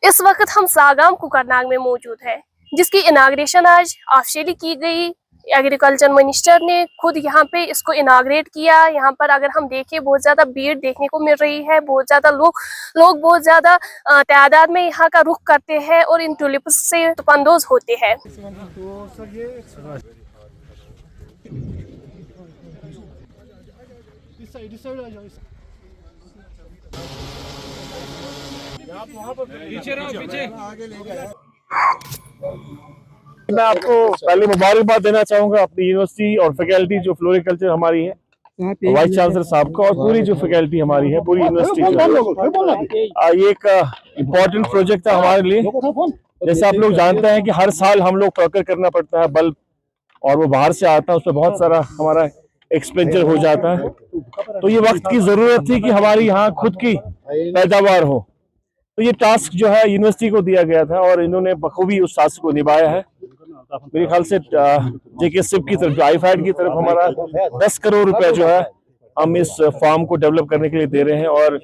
इस वक्त हम सागाम कुकरनाग में मौजूद है, जिसकी इनाग्रेशन आज ऑफिशियली की गई। एग्रीकल्चर मिनिस्टर ने खुद यहाँ पे इसको इनाग्रेट किया। यहाँ पर अगर हम देखें बहुत ज्यादा भीड़ देखने को मिल रही है, बहुत ज्यादा लोग बहुत ज्यादा तादाद में यहाँ का रुख करते हैं और इन टुलिप्स से लुत्फानंदोज होते हैं। मैं आपको पहले मुबारकबाद देना चाहूंगा अपनी यूनिवर्सिटी और फैकल्टी जो फ्लोरिकल्चर हमारी है, वाइस चांसलर साहब को और पूरी जो फैकल्टी हमारी है, पूरी यूनिवर्सिटी ये एक इम्पोर्टेंट प्रोजेक्ट था हमारे लिए। जैसे आप लोग जानते हैं कि हर साल हम लोग प्रोक्योर करना पड़ता है बल्ब, और वो बाहर से आता है, उसमें बहुत सारा हमारा एक्सपेंडिचर हो जाता है। तो ये वक्त की जरूरत थी कि हमारी यहाँ खुद की पैदावार हो। तो ये टास्क जो है यूनिवर्सिटी को दिया गया था और इन्होंने बखूबी उस टास्क को निभाया है। मेरे ख्याल से जेके सिप की तरफ, आईफैड की तरफ हमारा 10 करोड़ रुपए जो है हम इस फार्म को डेवलप करने के लिए दे रहे हैं, और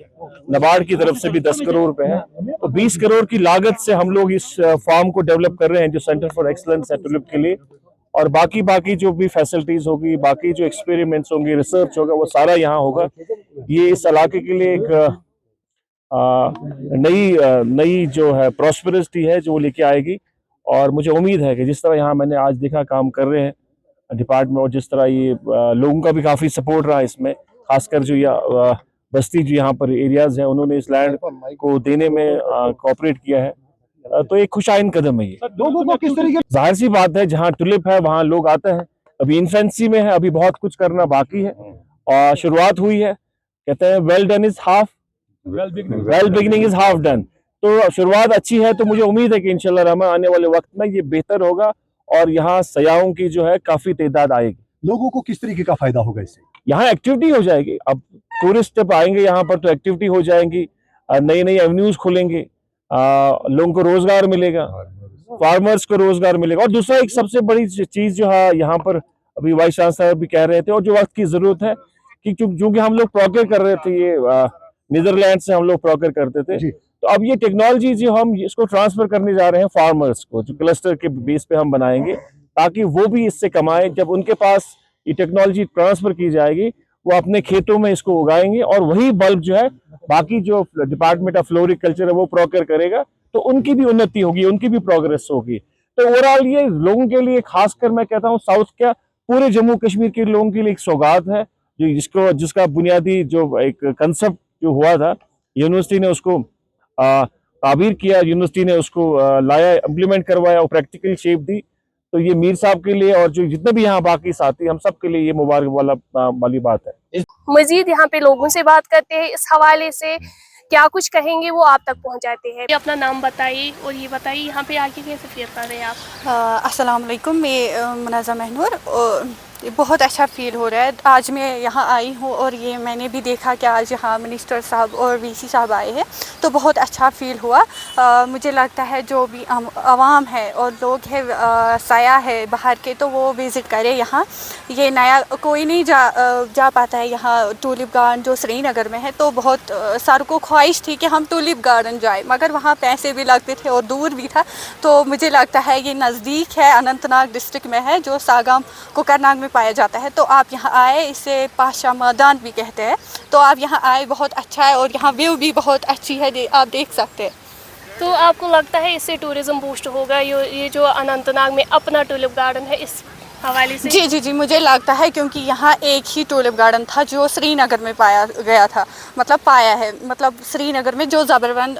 नाबार्ड की तरफ से भी 10 करोड़ रुपए है। तो 20 करोड़ की लागत से हम लोग इस फार्म को डेवलप कर रहे हैं, जो सेंटर फॉर एक्सलेंस है टुलिप के लिए। और बाकी जो भी फैसिलिटीज होगी, बाकी जो एक्सपेरिमेंट्स होंगे, रिसर्च होगा, वो सारा यहाँ होगा। ये इस इलाके के लिए एक नई जो है प्रॉस्पेरिटी है जो वो लेके आएगी। और मुझे उम्मीद है कि जिस तरह यहाँ मैंने आज देखा काम कर रहे हैं डिपार्टमेंट, और जिस तरह ये लोगों का भी काफी सपोर्ट रहा इसमें, खासकर जो ये बस्ती जो यहाँ पर एरियाज हैं, उन्होंने इस लैंड को देने में कोऑपरेट किया है। तो एक खुशाइन कदम है ये। जाहिर सी बात है, जहाँ टुलिप है वहाँ लोग आते हैं। अभी इन्फेंसी में है, अभी बहुत कुछ करना बाकी है और शुरुआत हुई है। कहते हैं well done is half, well beginning is half done. तो शुरुआत अच्छी है, तो मुझे उम्मीद है कि इंशाल्लाह रहमान आने वाले वक्त में ये बेहतर होगा और यहाँ सयाहों की जो है काफी तादाद आएगी। लोगों को किस तरीके का फायदा होगा इससे? यहाँ एक्टिविटी हो जाएगी। अब टूरिस्ट जब आएंगे यहाँ पर तो एक्टिविटी हो जाएंगी, नई नई एवेन्यूज खुलेंगे, लोगों को रोजगार मिलेगा, फार्मर्स को रोजगार मिलेगा। और दूसरा एक सबसे बड़ी चीज जो है यहाँ पर, अभी वाइस चांसलर भी कह रहे थे, और जो वक्त की जरूरत है कि चूंकि हम लोग प्रोक्योर कर रहे थे, ये नीदरलैंड से हम लोग प्रोक्योर करते थे, तो अब ये टेक्नोलॉजी जो हम इसको ट्रांसफर करने जा रहे हैं फार्मर्स को, जो क्लस्टर के बेस पे हम बनाएंगे, ताकि वो भी इससे कमाएं। जब उनके पास ये टेक्नोलॉजी ट्रांसफर की जाएगी, वो अपने खेतों में इसको उगाएंगे और वही बल्ब जो है बाकी जो डिपार्टमेंट ऑफ फ्लोरिकल्चर है वो प्रोक्योर करेगा, तो उनकी भी उन्नति होगी, उनकी भी प्रोग्रेस होगी। तो ओवरऑल ये लोगों के लिए, खासकर मैं कहता हूँ साउथ क्या पूरे जम्मू कश्मीर के लोगों के लिए एक सौगात है, जो जिसका बुनियादी जो एक कंसेप्ट जो हुआ था, यूनिवर्सिटी ने उसको ताबीर किया, यूनिवर्सिटी ने उसको लाया, इम्प्लीमेंट करवाया और प्रैक्टिकल शेप दी। तो ये मीर साहब के लिए और जो जितने भी यहाँ बाकी साथी, हम सब के लिए ये मुबारक वाली बात है। मजीद यहाँ पे लोगों से बात करते हैं, इस हवाले से क्या कुछ कहेंगे वो आप तक पहुँचाते हैं। अपना नाम बताइए और ये बताइए यहाँ पे आके कैसे फील कर रहे हैं आप। अस्सलाम वालेकुम, मैं मुनाज़ा महनूर। बहुत अच्छा फील हो रहा है। आज मैं यहाँ आई हूँ और ये मैंने भी देखा कि आज यहाँ मिनिस्टर साहब और वीसी साहब आए हैं, तो बहुत अच्छा फील हुआ। मुझे लगता है जो भी आवाम है और लोग हैं, साया है बाहर के, तो वो विज़िट करें यहाँ। ये नया कोई नहीं जा पाता है यहाँ टूलिप गार्डन जो श्रीनगर में है, तो बहुत सारों को ख्वाहिश थी कि हम टूलिप गार्डन जाए, मगर वहाँ पैसे भी लगते थे और दूर भी था। तो मुझे लगता है ये नज़दीक है, अनंतनाग डिस्ट्रिक्ट में है, जो सागाम कुकरनाग में पाया जाता है। तो आप यहाँ आए, इसे पाशाह मैदान भी कहते हैं, तो आप यहाँ आए, बहुत अच्छा है और यहाँ व्यू भी बहुत अच्छी है, आप देख सकते हैं। तो आपको लगता है इससे टूरिज्म बूस्ट होगा, ये जो अनंतनाग में अपना टूलिप गार्डन है, इस हवाले से? जी, मुझे लगता है, क्योंकि यहाँ एक ही टूलिप गार्डन था जो श्रीनगर में पाया गया था, मतलब श्रीनगर में जो ज़बरवन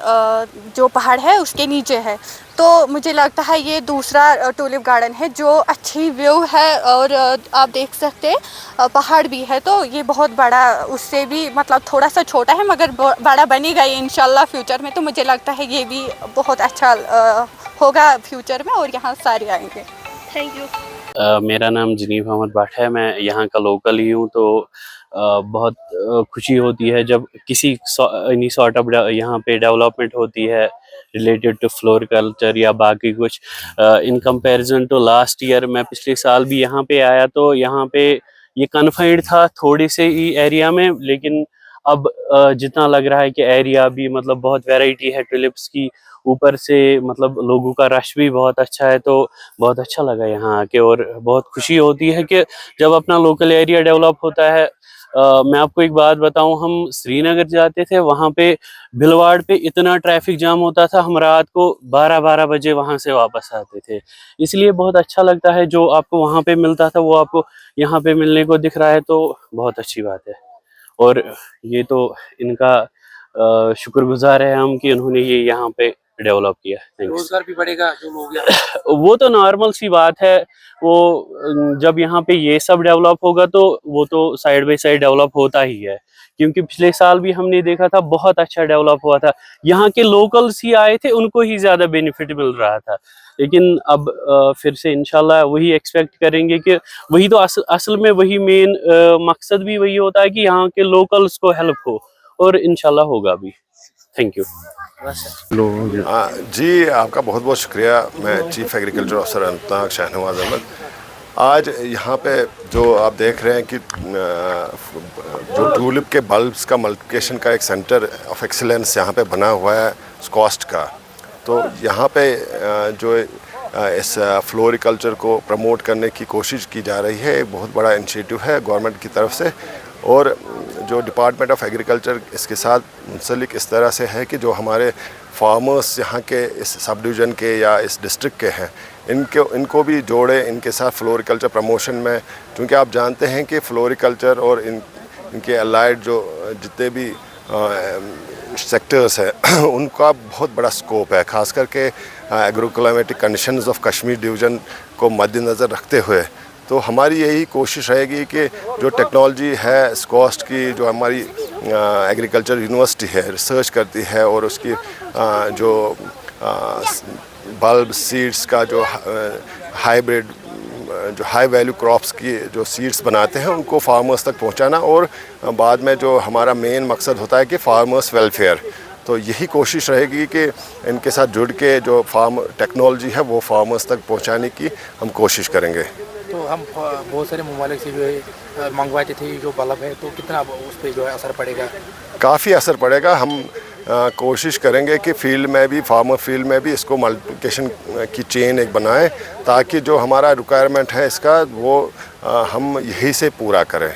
जो पहाड़ है उसके नीचे है। तो मुझे लगता है ये दूसरा टूलिप गार्डन है जो अच्छी व्यू है और आप देख सकते हैं पहाड़ भी है। तो ये बहुत बड़ा, उससे भी मतलब थोड़ा सा छोटा है मगर बड़ा बनेगा ये इंशाल्लाह फ्यूचर में। तो मुझे लगता है ये भी बहुत अच्छा होगा फ्यूचर में और यहाँ सारे आएंगे। Thank you. मेरा नाम जनीफ अहमद भट्ट है, मैं यहाँ का लोकल ही हूँ। तो बहुत खुशी होती है जब किसी एनी सॉर्ट ऑफ यहाँ पे डेवलपमेंट होती है रिलेटेड टू फ्लोरिकल्चर या बाकी कुछ। In comparison to last year, मैं पिछले साल भी यहाँ पे आया, तो यहाँ पे ये कन्फाइंड था थोड़े से ही एरिया में, लेकिन अब जितना लग रहा है कि एरिया भी मतलब बहुत वैरायटी है टुलिप्स की, ऊपर से मतलब लोगों का रश भी बहुत अच्छा है, तो बहुत अच्छा लगा यहाँ आके और बहुत खुशी होती है कि जब अपना लोकल एरिया डेवलप होता है। मैं आपको एक बात बताऊं, हम श्रीनगर जाते थे, वहाँ पे भिलवाड़ पे इतना ट्रैफिक जाम होता था, हम रात को 12-12 बजे वहाँ से वापस आते थे। इसलिए बहुत अच्छा लगता है जो आपको वहाँ पे मिलता था वो आपको यहाँ पे मिलने को दिख रहा है, तो बहुत अच्छी बात है। और ये तो इनका शुक्रगुजार है हम कि उन्होंने ये यहाँ पे डेवलप किया। रोजगार भी बढ़ेगा जो लोग यहाँ वो तो नॉर्मल सी बात है, वो जब यहाँ पे ये सब डेवलप होगा तो वो तो साइड बाय साइड डेवलप होता ही है, क्योंकि पिछले साल भी हमने देखा था बहुत अच्छा डेवलप हुआ था। यहाँ के लोकल्स ही आए थे, उनको ही ज्यादा बेनिफिट मिल रहा था, लेकिन अब फिर से इंशाल्लाह वही एक्सपेक्ट करेंगे कि वही तो असल में वही मेन मकसद भी वही होता है कि यहाँ के लोकल्स को हेल्प हो, और इंशाल्लाह होगा भी। Thank you. जी, आपका बहुत बहुत शुक्रिया। मैं chief agriculture officer Anantnag Shahnawaz Ahmad. आज यहाँ पे जो आप देख रहे हैं कि जो ट्यूलिप के बल्ब्स का मल्टीप्लिकेशन का एक सेंटर ऑफ एक्सीलेंस यहाँ पे बना हुआ है स्कॉस्ट का, तो यहाँ पे जो इस फ्लोरिकल्चर को प्रमोट करने की कोशिश की जा रही है, एक बहुत बड़ा इनिशिएटिव है गवर्नमेंट की तरफ से। और जो डिपार्टमेंट ऑफ एग्रीकल्चर इसके साथ मुंसलिक इस तरह से है कि जो हमारे फार्मर्स यहाँ के इस सब डिवीज़न के या इस डिस्ट्रिक्ट के हैं, इनको भी जोड़े इनके साथ फ्लोरिकल्चर प्रमोशन में, क्योंकि आप जानते हैं कि फ्लोरिकल्चर और इनके अलाइड जो जितने भी सेक्टर्स हैं उनका बहुत बड़ा स्कोप है, ख़ास करके agroclimatic conditions of Kashmir division को मद्देनज़र रखते हुए। तो हमारी यही कोशिश रहेगी कि जो टेक्नोलॉजी है स्कॉस्ट की, जो हमारी एग्रीकल्चर यूनिवर्सिटी है रिसर्च करती है और उसकी जो बल्ब सीड्स का जो हाइब्रिड जो हाई वैल्यू क्रॉप्स की जो सीड्स बनाते हैं उनको फार्मर्स तक पहुंचाना, और बाद में जो हमारा मेन मकसद होता है कि फार्मर्स वेलफेयर। तो यही कोशिश रहेगी कि इनके साथ जुड़ के जो फार्म टेक्नोलॉजी है वो फार्मर्स तक पहुंचाने की हम कोशिश करेंगे। तो हम बहुत सारे ममालिक से जो है मंगवाते थे जो बल्ब है, तो कितना उस पर जो है असर पड़ेगा? काफ़ी असर पड़ेगा। हम कोशिश करेंगे कि फील्ड में भी, फार्मर फील्ड में भी इसको मल्टीप्लिकेशन की चेन एक बनाएं, ताकि जो हमारा रिक्वायरमेंट है इसका वो हम यही से पूरा करें।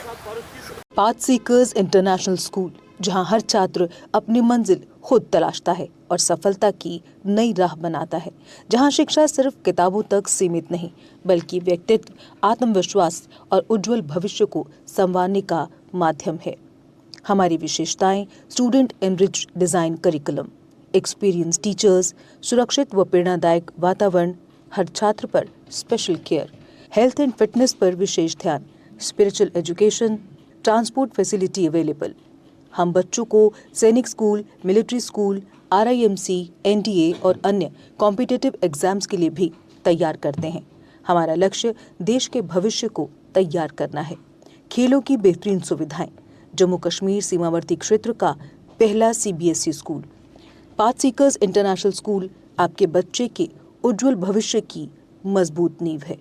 पाथ सीकर्स इंटरनेशनल स्कूल, जहां हर छात्र अपनी मंजिल खुद तलाशता है और सफलता की नई राह बनाता है, जहां शिक्षा सिर्फ किताबों तक सीमित नहीं बल्कि व्यक्तित्व, आत्मविश्वास और उज्जवल भविष्य को संवारने का माध्यम है। हमारी विशेषताएं: student enrich design curriculum, experience teachers, सुरक्षित व प्रेरणादायक वातावरण, हर छात्र पर special care, health and fitness पर विशेष ध्यान, spiritual education, transport facility available. हम बच्चों को Sainik school, military school, RIMC, NDA और अन्य कॉम्पिटिटिव एग्जाम्स के लिए भी तैयार करते हैं। हमारा लक्ष्य देश के भविष्य को तैयार करना है। खेलों की बेहतरीन सुविधाएं, जम्मू कश्मीर सीमावर्ती क्षेत्र का पहला CBSE school. Path seekers international school आपके बच्चे के उज्जवल भविष्य की मजबूत नींव है।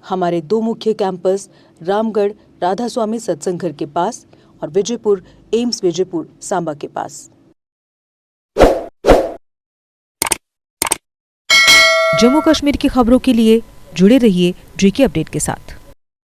हमारे 2 मुख्य कैंपस रामगढ़ राधा स्वामी सत्संग घर के पास और विजयपुर एम्स विजयपुर सांबा के पास। जम्मू कश्मीर की खबरों के लिए जुड़े रहिए JK अपडेट के साथ।